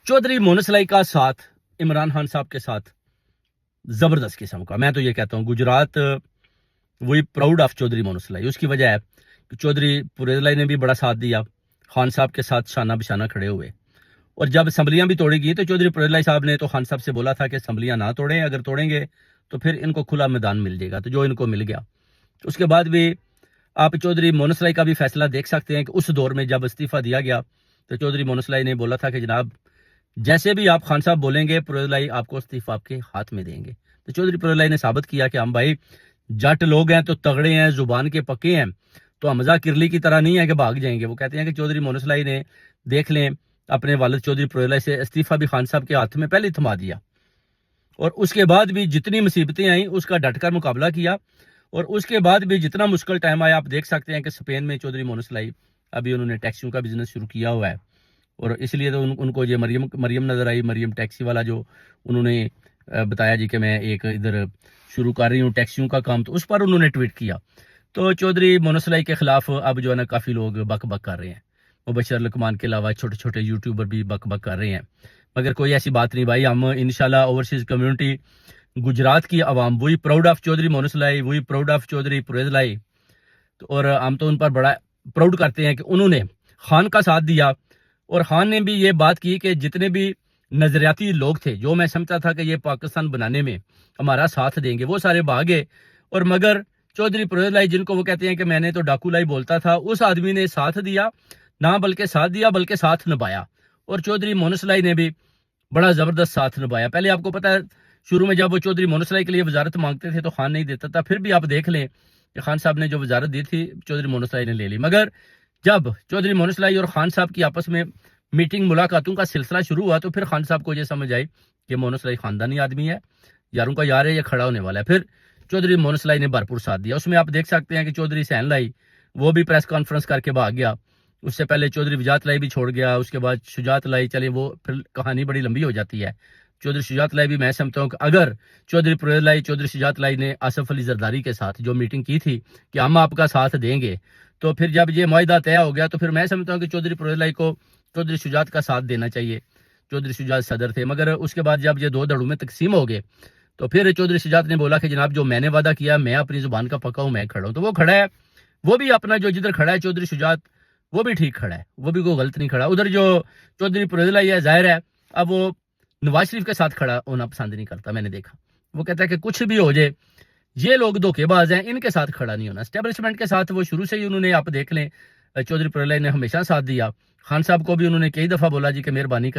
चौधरी मोनस लाई का साथ इमरान खान साहब के साथ जबरदस्त किस्म का, मैं तो ये कहता हूँ गुजरात वही प्राउड ऑफ चौधरी मोनस लाई। उसकी वजह है कि चौधरी पुरेज लाई ने भी बड़ा साथ दिया, खान साहब के साथ शाना बिशाना खड़े हुए। और जब असम्बलियां भी तोड़ी गई तो चौधरी पुरेज लाई साहब ने तो खान साहब से बोला था कि असम्बलियां ना तोड़ें, अगर तोड़ेंगे तो फिर इनको खुला मैदान मिल जाएगा, तो जो इनको मिल गया। उसके बाद भी आप चौधरी मोनस लाई का भी फैसला देख सकते हैं कि उस दौर में जब इस्तीफा दिया गया तो चौधरी मोनस लाई ने बोला था कि जनाब जैसे भी आप खान साहब बोलेंगे पुरेज लाई आपको इस्तीफा आपके हाथ में देंगे। तो चौधरी पुरेज लाई ने साबित किया कि हम भाई जट लोग हैं, तो तगड़े हैं, जुबान के पक्के हैं, तो हमजा किरली की तरह नहीं है कि भाग जाएंगे। वो कहते हैं कि चौधरी मोनस लाई ने देख लें अपने वालिद चौधरी पुरेज लाई से इस्तीफा भी खान साहब के हाथ में पहले थमा दिया, और उसके बाद भी जितनी मुसीबतें आई उसका डटकर मुकाबला किया, और उसके बाद भी जितना मुश्किल टाइम आया आप देख सकते हैं कि स्पेन में चौधरी मोनस लाई अभी उन्होंने टैक्सियों का बिजनेस शुरू किया हुआ है, और इसलिए तो उनको ये मरियम नजर आई, मरियम टैक्सी वाला जो उन्होंने बताया जी कि मैं एक इधर शुरू कर रही हूँ टैक्सियों का काम, तो उस पर उन्होंने ट्वीट किया। तो चौधरी मोनस लाई के खिलाफ अब जो है ना काफ़ी लोग बक बक कर रहे हैं, मुबशर लकमान के अलावा छोटे छोटे यूट्यूबर भी बक बक कर रहे हैं, मगर कोई ऐसी बात नहीं भाई। हम इंशाल्लाह ओवरसीज कम्युनिटी गुजरात की आवाम वही प्राउड ऑफ चौधरी मोनस लाई, वही प्राउड ऑफ चौधरी पुरेज लाई, तो और हम तो उन पर बड़ा प्राउड करते हैं कि उन्होंने खान का साथ दिया, और खान ने भी ये बात की कि जितने भी नजरियाती लोग थे जो मैं समझता था कि ये पाकिस्तान बनाने में हमारा साथ देंगे वो सारे भागे, और मगर चौधरी पुरेज लाई जिनको वो कहते हैं कि मैंने तो डाकू लाई बोलता था, उस आदमी ने साथ दिया, ना बल्कि साथ दिया बल्कि साथ निभाया, और चौधरी मोनस लाई ने भी बड़ा जबरदस्त साथ निभाया। पहले आपको पता है शुरू में जब वो चौधरी मोनस लाई के लिए वजारत मांगते थे तो खान नहीं देता था, फिर भी आप देख लें कि खान साहब ने जो वजारत दी थी चौधरी मोनस लाई ने ले ली। मगर जब चौधरी मोनस लाई और खान साहब की आपस में मीटिंग मुलाकातों का सिलसिला शुरू हुआ तो फिर खान साहब को ये समझ आई कि मोनस लाई खानदानी आदमी है, यारों का यार है, ये खड़ा होने वाला है। फिर चौधरी मोनस लाई ने भरपूर साथ दिया। उसमें आप देख सकते हैं कि चौधरी सहन लाई वो भी प्रेस कॉन्फ्रेंस करके भाग गया, उससे पहले चौधरी वजात लाई भी छोड़ गया, उसके बाद शुजात लाई, चले वो फिर कहानी बड़ी लंबी हो जाती है। चौधरी शुजात लाई भी मैं समझता हूँ कि अगर चौधरी पुरेज लाई चौधरी शुजात लाई ने आसफ अली जरदारी के साथ जो मीटिंग की थी कि हम आपका साथ देंगे, तो फिर जब ये मुआहिदा तय हो गया तो फिर मैं समझता हूँ कि चौधरी पुरेज लाई को चौधरी शुजात का साथ देना चाहिए। चौधरी शुजात सदर थे, मगर उसके बाद जब ये दो धड़ों में तकसीम हो गए तो फिर चौधरी शुजात ने बोला कि जनाब जो मैंने वादा किया मैं अपनी जुबान का पक्का हूँ, मैं खड़ा हूँ। तो वो खड़ा है, वो भी अपना जो जिधर खड़ा है चौधरी शुजात वो भी ठीक खड़ा है, वो भी कोई गलत नहीं खड़ा। उधर जो चौधरी पुरेज लाई है जाहिर है अब वो नवाज शरीफ के साथ खड़ा होना पसंद नहीं करता, मैंने देखा। वो कहता है कि कुछ भी हो जाए ये लोग धोखेबाज हैं, इनके साथ खड़ा नहीं होना। एस्टेब्लिशमेंट के साथ वो शुरू से ही उन्होंने आप देख लें चौधरी पुरेज लाई ने हमेशा साथ दिया। खान साहब को भी उन्होंने कई दफ़ा बोला जी कि मेहरबानी कर